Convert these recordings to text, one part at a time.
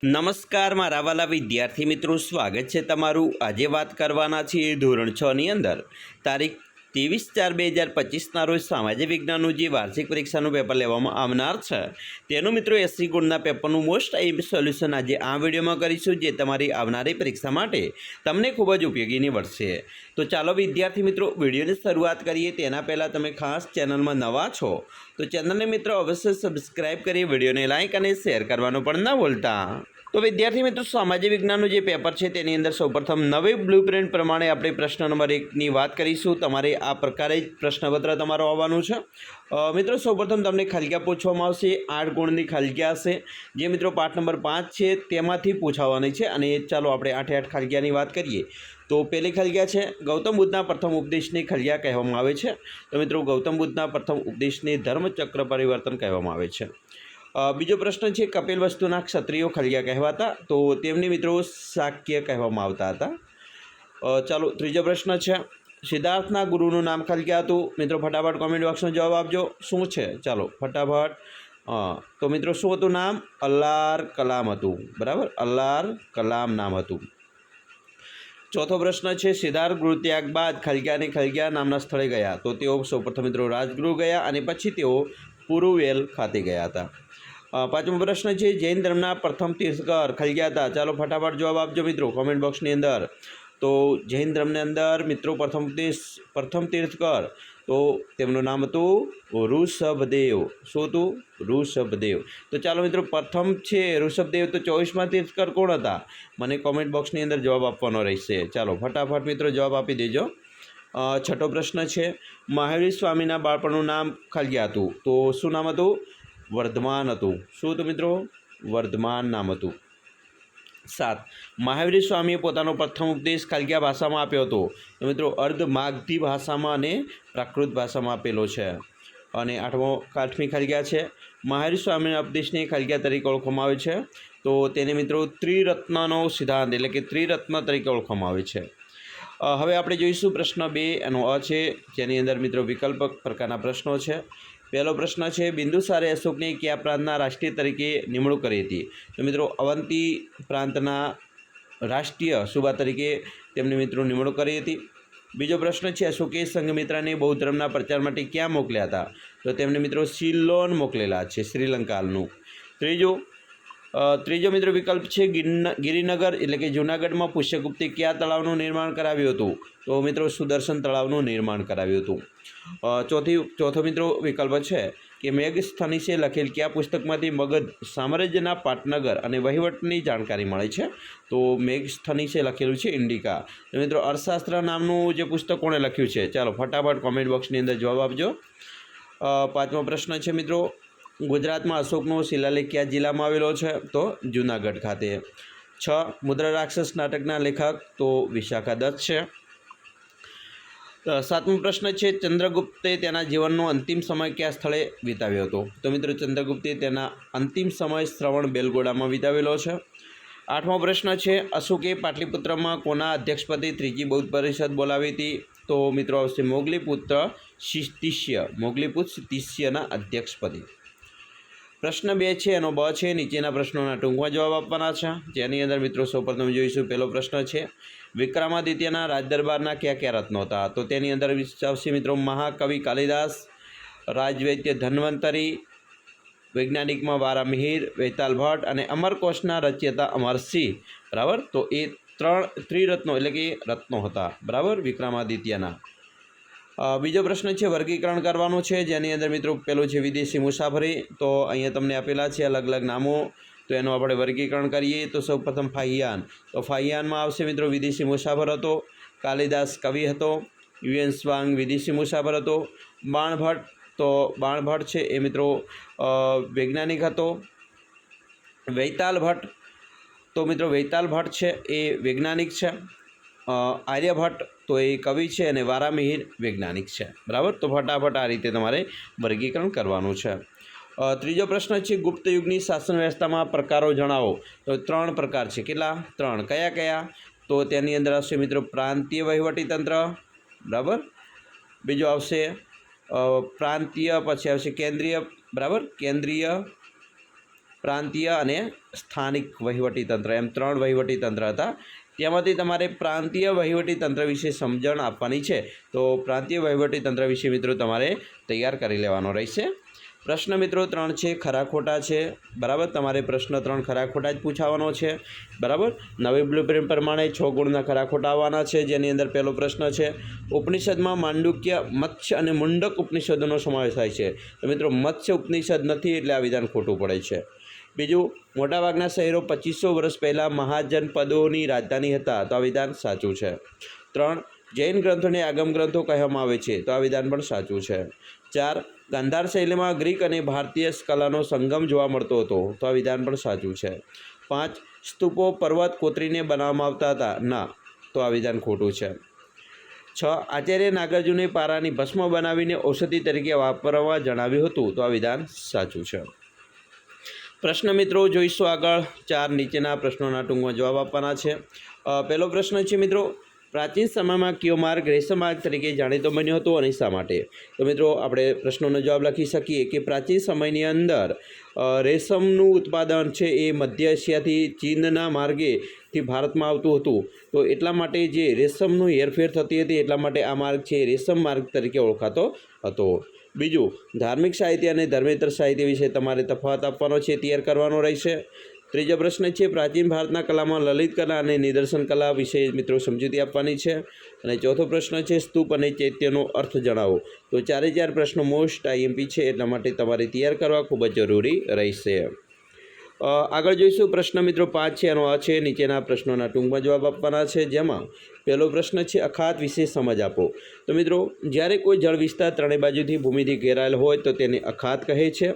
નમસ્કાર મારા વાલા વિદ્યાર્થી મિત્રો, સ્વાગત છે તમારું। આજે વાત કરવાના છીએ ધોરણ 6ની અંદર તારીખ 23/4/2025ના રોજ સામાજિક વિજ્ઞાનનું જે વાર્ષિક પરીક્ષાનું પેપર લેવામાં આવનાર છે તેનું મિત્રો 80 ગુણના પેપરનું મોસ્ટ આઈએમપી સોલ્યુશન આજે આ વિડીયોમાં કરીશું, જે તમારી આવનારી પરીક્ષા માટે તમને ખૂબ જ ઉપયોગી નીવડશે। તો ચાલો વિદ્યાર્થી મિત્રો વિડીયોની શરૂઆત કરીએ। તેના પહેલાં તમે ખાસ ચેનલમાં નવા છો તો ચેનલને મિત્રો અવશ્ય સબસ્ક્રાઈબ કરી વિડીયોને લાઇક અને શેર કરવાનું પણ ન ભૂલતા। તો વિદ્યાર્થી મિત્રો સામાજિક વિજ્ઞાનનું જે પેપર છે તેની અંદર સૌપ્રથમ નવી બ્લુપ્રિન્ટ પ્રમાણે આપણે પ્રશ્ન નંબર 1ની વાત કરીશું। તમારે આ પ્રકારે જ પ્રશ્નપત્ર તમારો આવવાનું છે। મિત્રો સૌપ્રથમ તમને ખાલિયા પૂછવામાં આવશે। 8 ગુણની ખાલિયા હશે, જે મિત્રો પાઠ નંબર 5 છે તેમાંથી પૂછાવાની છે। અને ચાલો આપણે 8 ખાલિયાની વાત કરીએ। તો પહેલી ખાલિયા છે ગૌતમ બુદ્ધના પ્રથમ ઉપદેશની ખાલિયા કહેવામાં આવે છે। તો મિત્રો ગૌતમ બુદ્ધના પ્રથમ ઉપદેશને ધર્મચક્ર પરિવર્તન કહેવામાં આવે છે। બીજો પ્રશ્ન છે કપિલ વસ્તુના ક્ષત્રિયો ખલિયા કહેવાતા, તો તેમની મિત્રો શાક્ય કહેવામાં આવતા હતા। ચાલો ત્રીજો પ્રશ્ન છે સિદ્ધાર્થના ગુરુનું નામ ખલિયા હતું। મિત્રો ફટાફટ કોમેન્ટ બોક્સમાં જવાબ આપજો, શું છે? ચાલો ફટાફટ। તો મિત્રો શું હતું નામ? અલ્લાર કલામ હતું, બરાબર, અલ્લાર કલામ નામ હતું। ચોથો પ્રશ્ન છે સિદ્ધાર્થ ગૃહત્યાગ બાદ ખલિયા નામના સ્થળે ગયા, તો તેઓ સૌપ્રથમ મિત્રો રાજગૃહ ગયા અને પછી તેઓ પુરુવેલ ખાતે ગયા હતા। પાંચમો પ્રશ્ન છે જૈન ધર્મના પ્રથમ તીર્થંકર ખલિયા હતા। ચાલો ફટાફટ જવાબ આપજો મિત્રો કોમેન્ટ બોક્સની અંદર। તો જૈન ધર્મની અંદર મિત્રો પ્રથમ તીર્થંકર, તો તેમનું નામ હતું ઋષભદેવ। શું હતું? ઋષભદેવ। તો ચાલો મિત્રો પ્રથમ છે ઋષભદેવ, તો 24મા તીર્થંકર કોણ હતા? મને કોમેન્ટ બોક્સની અંદર જવાબ આપવાનો રહેશે। ચાલો ફટાફટ મિત્રો જવાબ આપી દેજો। છઠ્ઠો પ્રશ્ન છે મહાવીર સ્વામીના બાળપણનું નામ ખલિયા હતું, તો શું નામ હતું? વર્ધમાન હતું। શું હતું મિત્રો? વર્ધમાન નામ હતું। 7 મહાવીર સ્વામીએ પોતાનો પ્રથમ ઉપદેશ ખલિયા ભાષામાં આપ્યો હતો, તો મિત્રો અર્ધ માગધી ભાષામાં અને પ્રાકૃત ભાષામાં આપેલો છે। અને આઠમી ખલિયા છે મહાવીર સ્વામીના ઉપદેશને ખલિયા તરીકે ઓળખવામાં આવે છે, તો તેને મિત્રો ત્રિરત્નનો સિદ્ધાંત એટલે કે ત્રિરત્ન તરીકે ઓળખવામાં આવે છે। હવે આપણે જોઈશું પ્રશ્ન 2 એનો છે, જેની અંદર મિત્રો વિકલ્પ પ્રકારના પ્રશ્નો છે। પહેલો પ્રશ્ન છે બિંદુસારે અશોકને કયા પ્રાંતના રાષ્ટ્રીય તરીકે નિમણૂક કરી હતી? તો મિત્રો અવંતી પ્રાંતના રાષ્ટ્રીય સુબા તરીકે તેમની મિત્રો નિમણૂક કરી હતી। બીજો પ્રશ્ન છે અશોકે સંઘમિત્રાને બૌદ્ધ ધર્મના પ્રચાર માટે ક્યાં મોકલ્યા હતા? તો તેમને મિત્રો સિલોન મોકલેલા છે, શ્રીલંકાનું। ત્રીજો મિત્રો વિકલ્પ છે ગિરિનગર એટલે કે જૂનાગઢમાં પુષ્યગુપ્તે કયા તળાવનું નિર્માણ કરાવ્યું હતું? તો મિત્રો સુદર્શન તળાવનું નિર્માણ કરાવ્યું હતું। ચોથો મિત્રો વિકલ્પ છે કે મેઘસ્થનીસે લખેલ કયા પુસ્તકમાંથી મગધ સામ્રાજ્યના પાટનગર અને વહીવટની જાણકારી મળે છે? તો મેઘસ્થનીસે લખેલું છે ઇન્ડિકા। તો મિત્રો અર્થશાસ્ત્ર નામનું જે પુસ્તક કોણે લખ્યું છે? ચાલો ફટાફટ કોમેન્ટ બોક્સની અંદર જવાબ આપજો। પાંચમો પ્રશ્ન છે મિત્રો ગુજરાતમાં અશોકનો શિલાલેખ કયા જિલ્લામાં આવેલો છે? તો જૂનાગઢ ખાતે। 6 મુદ્રા રાક્ષસ નાટકના લેખક, તો વિશાખા દત્ત છે। 7મો પ્રશ્ન છે ચંદ્રગુપ્તે તેના જીવનનો અંતિમ સમય કયા સ્થળે વિતાવ્યો હતો? તો મિત્રો ચંદ્રગુપ્તે તેના અંતિમ સમય શ્રવણ બેલગોડામાં વિતાવેલો છે। 8મો પ્રશ્ન છે અશોકે પાટલીપુત્રમાં કોના અધ્યક્ષપદે ત્રીજી બૌદ્ધ પરિષદ બોલાવી હતી? તો મિત્રો આવશે મોગલીપુત્ર શિષ્યના અધ્યક્ષપદે। પ્રશ્ન 2 છે એનો બ છે નીચેના પ્રશ્નોના ટૂંકમાં જવાબ આપવાના છે, જેની અંદર મિત્રો સૌપ્રથમ જોઈશું પહેલો પ્રશ્ન છે વિક્રમાદિત્યના રાજદરબારના કયા રત્નો હતા? તો તેની અંદર આવશે મિત્રો મહાકવિ કાલિદાસ, રાજવૈદ્ય ધન્વંતરી, વૈજ્ઞાનિકમાં વારામિહિર, વૈતાલ ભટ્ટ અને અમરકોશના રચયિતા અમરસિંહ, બરાબર। તો એ ત્રિરત્નો એટલે કે રત્નો હતા, બરાબર, વિક્રમાદિત્યના। બીજો પ્રશ્ન છે વર્ગીકરણ કરવાનું છે, જેની અંદર મિત્રો પેલું છે વિદેશી મુસાફરી, તો અહીંયા તમને આપેલા છે અલગ અલગ નામો, તો એનું આપણે વર્ગીકરણ કરીએ તો સૌપ્રથમ ફાહિયાન, તો ફાહિયાનમાં આવશે મિત્રો વિદેશી મુસાફર હતો, કાલિદાસ કવિ હતો, યુએન સ્વાંગ વિદેશી મુસાફર હતો, બાણભટ્ટ, તો બાણભટ્ટ છે એ મિત્રો વૈજ્ઞાનિક હતો, વૈતાલ ભટ્ટ, તો મિત્રો વૈતાલ ભટ્ટ છે એ વૈજ્ઞાનિક છે, આર્યભટ્ટ તો એ કવિ છે અને વારામિહિર વૈજ્ઞાનિક છે, બરાબર। તો ફટાફટ આ રીતે તમારે વર્ગીકરણ કરવાનું છે। ત્રીજો પ્રશ્ન છે ગુપ્ત યુગની શાસન વ્યવસ્થામાં પ્રકારો જણાવો, તો 3 પ્રકાર છે। કેટલા? 3। કયા? તો તેની અંદર આવશે મિત્રો પ્રાંતીય વહીવટીતંત્ર, બરાબર, બીજો આવશે પ્રાંતીય, પછી આવશે કેન્દ્રીય, બરાબર, કેન્દ્રીય પ્રાંતીય અને સ્થાનિક વહીવટીતંત્ર એમ 3 વહીવટીતંત્ર હતા. તેમાંથી તમારે પ્રાંતીય વહીવટીતંત્ર વિશે સમજણ આપવાની છે. તો પ્રાંતીય વહીવટીતંત્ર વિશે મિત્રો તમારે તૈયાર કરી લેવાનો રહેશે. પ્રશ્ન મિત્રો 3 છે, ખરા ખોટા છે. બરાબર, તમારે પ્રશ્ન 3 ખરા ખોટા જ પૂછાવાનો છે. બરાબર, નવી બ્લુપ્રિન્ટ પ્રમાણે 6 ગુણના ખરા ખોટા આવવાના છે. જેની અંદર પહેલો પ્રશ્ન છે, ઉપનિષદમાં માંડુક્ય, મત્સ્ય અને મુંડક ઉપનિષદોનો સમાવેશ થાય છે. તો મિત્રો મત્સ્ય ઉપનિષદ નથી, એટલે આ વિધાન ખોટું પડે છે. બીજું, મોટાભાગના શહેરો 2500 વર્ષ પહેલાં મહાજનપદોની રાજધાની હતા. તો આ વિધાન સાચું છે. 3, જૈન ગ્રંથોને આગમ ગ્રંથો કહેવામાં આવે છે. તો આ વિધાન પણ સાચું છે. 4, ગાંધાર શૈલીમાં ગ્રીક અને ભારતીય કલાનો સંગમ જોવા મળતો હતો. તો આ વિધાન પણ સાચું છે. 5, સ્તૂપો પર્વત કોતરીને બનાવવામાં આવતા હતા. ના, તો આ વિધાન ખોટું છે. 6, આચાર્ય નાગાર્જુને પારાની ભસ્મ બનાવીને ઔષધિ તરીકે વાપરવા જણાવ્યું હતું. તો આ વિધાન સાચું છે. પ્રશ્ન મિત્રો જોઈશું આગળ. 4 નીચેના પ્રશ્નોના ટૂંકમાં જવાબ આપવાના છે. પહેલો પ્રશ્ન છે મિત્રો, પ્રાચીન સમયમાં કયો માર્ગ રેશમ માર્ગ તરીકે જાણીતો બન્યો હતો અને શા માટે? તો મિત્રો આપણે પ્રશ્નોનો જવાબ લખી શકીએ કે પ્રાચીન સમયની અંદર રેશમનું ઉત્પાદન છે એ મધ્ય એશિયાથી ચીનના માર્ગેથી ભારતમાં આવતું હતું. તો એટલા માટે જે રેશમનું હેરફેર થતી હતી એટલા માટે આ માર્ગ છે રેશમ માર્ગ તરીકે ઓળખાતો હતો. બીજું, ધાર્મિક સાહિત્ય અને ધર્મેતર સાહિત્ય વિશે તમારે તફાવત આપવાનો છે, તૈયાર કરવાનો રહેશે. ત્રીજો પ્રશ્ન છે, પ્રાચીન ભારતના કલામાં લલિત કલા અને નિદર્શન કલા વિશે મિત્રો સમજૂતી આપવાની છે. અને ચોથો પ્રશ્ન છે, સ્તૂપ અને ચૈત્યનો અર્થ જણાવો. તો 4 પ્રશ્નો મોસ્ટ આઈએમપી છે, એટલા માટે તમારે તૈયાર કરવા ખૂબ જ જરૂરી રહેશે. આગળ જોઈશું. પ્રશ્ન મિત્રો 5 છે, એનો આ છે, નીચેના પ્રશ્નોના ટૂંકમાં જવાબ આપવાના છે. જેમાં પહેલો પ્રશ્ન છે, અખાત વિશે સમજ આપો. તો મિત્રો જ્યારે કોઈ જળ વિસ્તાર ત્રણેય બાજુથી ભૂમિથી ઘેરાયેલ હોય તો તેને અખાત કહે છે.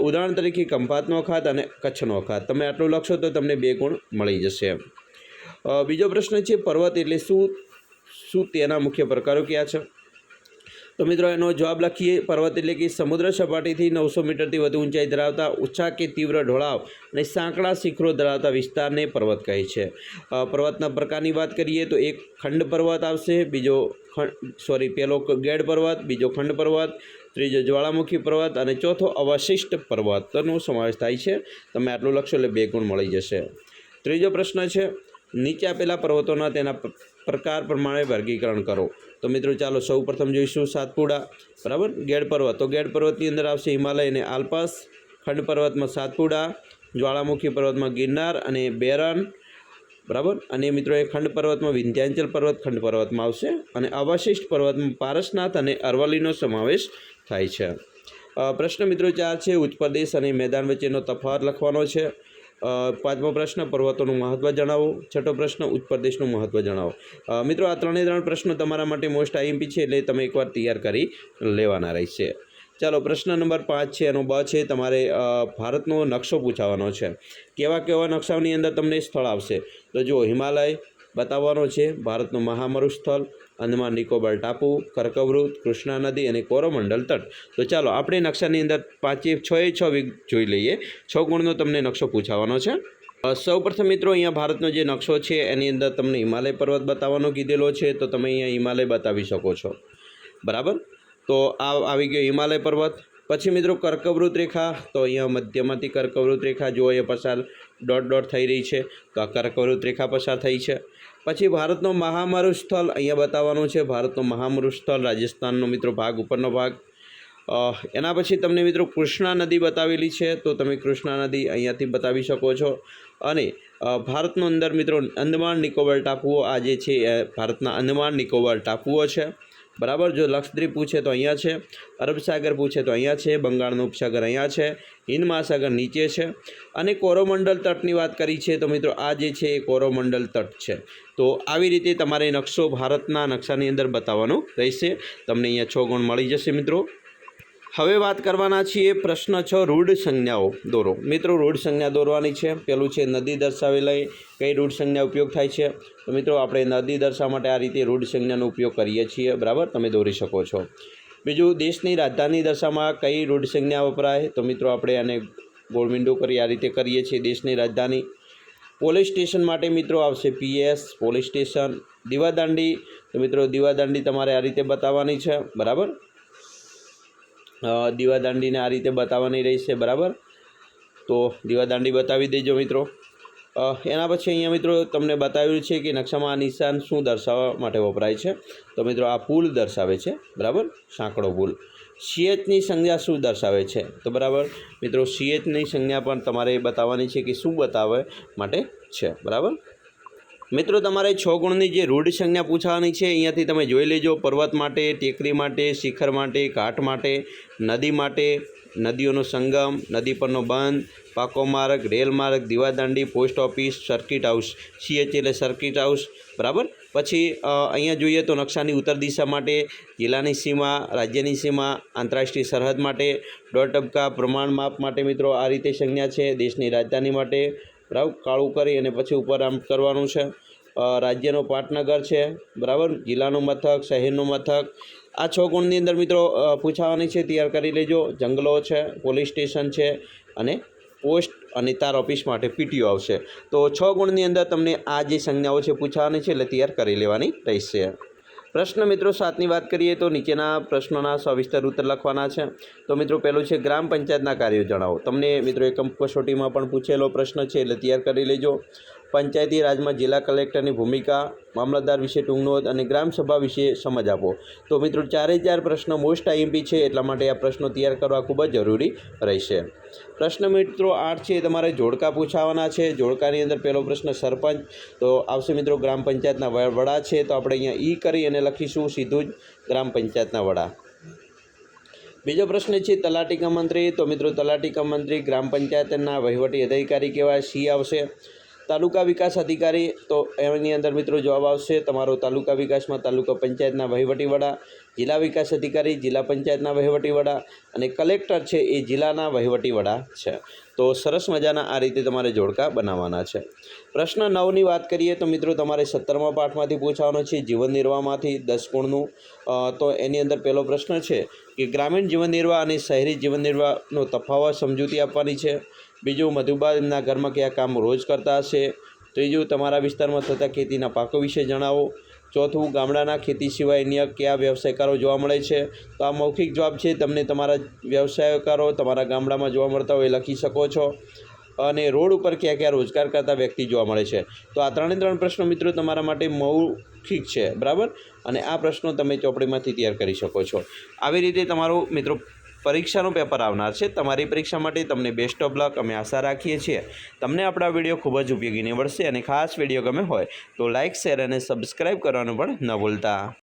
ઉદાહરણ તરીકે ખંભાતનો અખાત અને કચ્છનો અખાત. તમે આટલું લખશો તો તમને 2 ગુણ મળી જશે. બીજો પ્રશ્ન છે, પર્વત એટલે શું તેના મુખ્ય પ્રકારો કયા છે? તો મિત્રો એનો જવાબ લખીએ. પર્વત એટલે કે સમુદ્ર સપાટીથી 900 મીટરથી વધુ ઊંચાઈ ધરાવતા ઓછા કે તીવ્ર ઢોળાવ અને સાંકડા શિખરો ધરાવતા વિસ્તારને પર્વત કહે છે. પર્વતના પ્રકારની વાત કરીએ તો એક ખંડ પર્વત આવશે, પહેલો ગેડ પર્વત, બીજો ખંડ પર્વત, ત્રીજો જ્વાળામુખી પર્વત અને ચોથો અવશિષ્ટ પર્વતનો સમાવેશ થાય છે. તમે આટલું લખશો એટલે 2 ગુણ મળી જશે. ત્રીજો પ્રશ્ન છે, નીચે આપેલા પર્વતોના તેના પ્રકાર પ્રમાણે વર્ગીકરણ કરો. તો મિત્રો ચાલો સૌ પ્રથમ જોઈશું સાતપુડા. બરાબર, ગેડ પર્વત. તો ગેડ પર્વતની અંદર આવશે હિમાલય અને આલ્પસ. ખંડ પર્વતમાં સાતપુડા, જ્વાળામુખી પર્વતમાં ગિરનાર અને બેરન. બરાબર, અને મિત્રો એ ખંડ પર્વતમાં વિંધ્યાચલ પર્વત ખંડ પર્વતમાં આવશે અને અવશિષ્ટ પર્વતમાં પારસનાથ અને અરવલ્લીનો સમાવેશ થાય છે. પ્રશ્ન મિત્રો 4 છે, ઉચ્ચ પ્રદેશ અને મેદાન વચ્ચેનો તફાવત લખવાનો છે. 5મો પ્રશ્ન, પર્વતોનું મહત્ત્વ જણાવો. 6થો પ્રશ્ન, ઉચ્ચ પ્રદેશનું મહત્ત્વ જણાવો. મિત્રો આ 3 પ્રશ્નો તમારા માટે મોસ્ટ આઈએમપી છે, એટલે તમે એકવાર તૈયાર કરી લેવાના રહેશે. ચાલો પ્રશ્ન નંબર 5 છે, એનો બ છે, તમારે ભારતનો નકશો પૂછાવાનો છે. કેવા નકશાની અંદર તમને સ્થળ આવશે? તો જો હિમાલય બતાવવાનો છે, ભારતનું મહામરુસ્થળ, અંદમાન નિકોબાર ટાપુ, કર્કવૃત, કૃષ્ણા નદી અને કોરોમંડલ તટ. તો ચાલો આપણે નકશાની અંદર 6 જોઈ લઈએ. 6 ગુણનો તમને નકશો પૂછાવાનો છે. સૌપ્રથમ મિત્રો અહીંયા ભારતનો જે નકશો છે એની અંદર તમને હિમાલય પર્વત બતાવવાનો કીધેલો છે, તો તમે અહીંયા હિમાલય બતાવી શકો છો. બરાબર, તો આ આવી ગયો હિમાલય પર્વત. પછી મિત્રો કર્કવૃત રેખા, તો અહીંયા મધ્યમાંથી કર્કવૃત રેખા જો અહીંયા પસાર ડોટ થઈ રહી છે, તો આ કર્કવૃત રેખા પસાર થઈ છે. પછી ભારતનો મહામરુસ્થળ અહીંયા બતાવવાનું છે. ભારતનો મહામરુસ્થળ રાજસ્થાનનો મિત્રો ભાગ, ઉપરનો ભાગ. એના પછી તમને મિત્રો કૃષ્ણા નદી બતાવેલી છે, તો તમે કૃષ્ણા નદી અહીંયાથી બતાવી શકો છો. અને ભારતનો અંદર મિત્રો અંદમાન નિકોબાર ટાપુઓ આ જે છે એ ભારતના અંદમાન નિકોબાર ટાપુઓ છે. બરાબર, જો લક્ષદ્વીપ પૂછે તો અહીંયા છે, અરબ સાગર પૂછે તો અહીંયા છે, બંગાળનો ઉપસાગર અહીંયા છે, હિન્દ મહાસાગર નીચે છે. અને કોરોમંડલ તટની વાત કરી છે, તો મિત્રો આ જે છે એ કોરોમંડલ તટ છે. તો આવી રીતે તમારે નકશો ભારતના નકશાની અંદર બતાવવાનો રહેશે. તમને અહીંયા 6 ગુણ મળી જશે મિત્રો. હવે વાત કરવાના છીએ પ્રશ્ન 6, રૂઢ સંજ્ઞાઓ દોરો. મિત્રો રૂઢ સંજ્ઞા દોરવાની છે. પહેલું છે નદી દર્શાવેલી કઈ રૂઢ સંજ્ઞા ઉપયોગ થાય છે? તો મિત્રો આપણે નદી દર્શાવવા માટે આ રીતે રૂઢ સંજ્ઞાનો ઉપયોગ કરીએ છીએ. બરાબર, તમે દોરી શકો છો. બીજું, દેશની રાજધાની દર્શાવવામાં કઈ રૂઢ સંજ્ઞા વપરાય? તો મિત્રો આપણે આને ગોળમીંડો કરી આ રીતે કરીએ છીએ, દેશની રાજધાની. પોલીસ સ્ટેશન માટે મિત્રો આવશે PS, પોલીસ સ્ટેશન. દીવાદાંડી, તો મિત્રો દીવાદાંડી તમારે આ રીતે બતાવવાની છે. બરાબર, દીવાદાંડીને આ રીતે બતાવવાની રહેશે. બરાબર, તો દીવાદાંડી બતાવી દેજો મિત્રો। એના પછી અહીંયા મિત્રો તમને બતાવ્યું છે કે નકશામાં આ નિશાન શું દર્શાવવા માટે વપરાય છે। તો મિત્રો આ પુલ દર્શાવે છે, બરાબર, સાંકડો પુલ। CHની સંજ્ઞા શું દર્શાવે છે? તો બરાબર મિત્રો CHની સંજ્ઞા પણ તમારે બતાવવાની છે કે શું બતાવવા માટે છે, બરાબર। મિત્રો તમારે 6 ગુણની જે રૂઢ સંજ્ઞા પૂછવાની છે અહીંયાથી તમે જોઈ લેજો। પર્વત માટે, ટેકરી માટે, શિખર માટે, ઘાટ માટે, નદી માટે, નદીઓનો સંગમ, નદી પરનો બંધ, પાકો માર્ગ, રેલ માર્ગ, દીવાદાંડી, post office, circuit house. CH એટલે સર્કિટ હાઉસ, બરાબર। પછી અહીંયા જોઈએ તો નકશાની ઉત્તર દિશા માટે, જિલ્લાની સીમા, રાજ્યની સીમા, આંતરરાષ્ટ્રીય સરહદ માટે, દોઢ ટપકા પ્રમાણ માપ માટે મિત્રો આ રીતે સંજ્ઞા છે। દેશની રાજધાની માટે, બરાબર, કાળું કરી અને પછી ઉપર આમ કરવાનું છે। રાજ્યનો પાટનગર છે, બરાબર, જિલ્લાનું મથક, શહેરનું મથક। આ 6 ગુણની અંદર મિત્રો પૂછાવાની છે, તૈયાર કરી લેજો। જંગલો છે, પોલીસ સ્ટેશન છે અને પોસ્ટ અને તાર ઓફિસ માટે PTO આવશે। તો 6 ગુણની અંદર તમને આ જે સંજ્ઞાઓ છે પૂછાવાની છે એટલે તૈયાર કરી લેવાની રહેશે। પ્રશ્ન મિત્રો 7ની વાત કરીએ તો નીચેના પ્રશ્નોના સવિસ્તર ઉત્તર લખવાના છે। તો મિત્રો પહેલું છે ગ્રામ પંચાયતના કાર્યો જણાવો। તમને મિત્રો એકમ કસોટીમાં પણ પૂછેલો પ્રશ્ન છે એટલે તૈયાર કરી લેજો। પંચાયતી રાજમાં જિલ્લા કલેક્ટરની ભૂમિકા, મામલતદાર વિશે ટૂંક નોંધ અને ગ્રામસભા વિશે સમજ આપો। તો મિત્રો 4 પ્રશ્નો મોસ્ટ IMP છે એટલા માટે આ પ્રશ્નો તૈયાર કરવા ખૂબ જ જરૂરી રહેશે। પ્રશ્ન મિત્રો 8 છે, તમારે જોડકા પૂછાવાના છે। જોડકાની અંદર પહેલો પ્રશ્ન સરપંચ, તો આવશે મિત્રો ગ્રામ પંચાયતના વડા છે, તો આપણે અહીંયા ઈ કરી અને લખીશું સીધું જ ગ્રામ પંચાયતના વડા। બીજો પ્રશ્ન છે તલાટી કમ મંત્રી, તો મિત્રો તલાટી કમ મંત્રી ગ્રામ પંચાયતના વહીવટી અધિકારી કહેવાય, સી આવશે। તાલુકા વિકાસ અધિકારી, તો એની અંદર મિત્રો જવાબ આવશે તમારો તાલુકા વિકાસમાં તાલુકા પંચાયતના વહીવટી વડા, જિલ્લા વિકાસ અધિકારી જિલ્લા પંચાયતના વહીવટી વડા અને કલેક્ટર છે એ જિલ્લાના વહીવટી વડા છે। તો સરસ મજાના આ રીતે તમારે જોડકા બનાવવાના છે। પ્રશ્ન 9ની વાત કરીએ તો મિત્રો તમારે 17મા પાઠમાંથી પૂછવાનો છે, જીવન નિર્વાહમાંથી 10 ગુણનું। તો એની અંદર પહેલો પ્રશ્ન છે કે ગ્રામીણ જીવન નિર્વાહ અને શહેરી જીવન નિર્વાહનો તફાવત સમજૂતી આપવાની છે। બીજું મધુબા એમના ઘરમાં કયા કામ રોજ કરતા હશે। ત્રીજું તમારા વિસ્તારમાં થતા ખેતીના પાકો વિશે જણાવો। ચોથું ગામડાના ખેતી સિવાય અન્ય કયા વ્યવસાયકારો જોવા મળે છે। તો આ મૌખિક જવાબ છે, તમને તમારા વ્યવસાયકારો તમારા ગામડામાં જોવા મળતા હોય એ લખી શકો છો। અને રોડ ઉપર કયા કયા રોજગાર કરતા વ્યક્તિ જોવા મળે છે। તો આ 3 પ્રશ્નો મિત્રો તમારા માટે મૌખિક છે, બરાબર, અને આ પ્રશ્નો તમે ચોપડીમાંથી તૈયાર કરી શકો છો। આવી રીતે તમારું મિત્રો પરીક્ષાનું પેપર આવનાર છે। તમારી પરીક્ષા માટે તમને બેસ્ટ ઓફ લક અમે આશા રાખીએ છીએ। તમને આપણા વિડીયો ખૂબ જ ઉપયોગી નીવડશે અને ખાસ વિડીયો ગમે હોય તો લાઇક, શેર અને સબસ્ક્રાઈબ કરવાનું પણ ન ભૂલતા।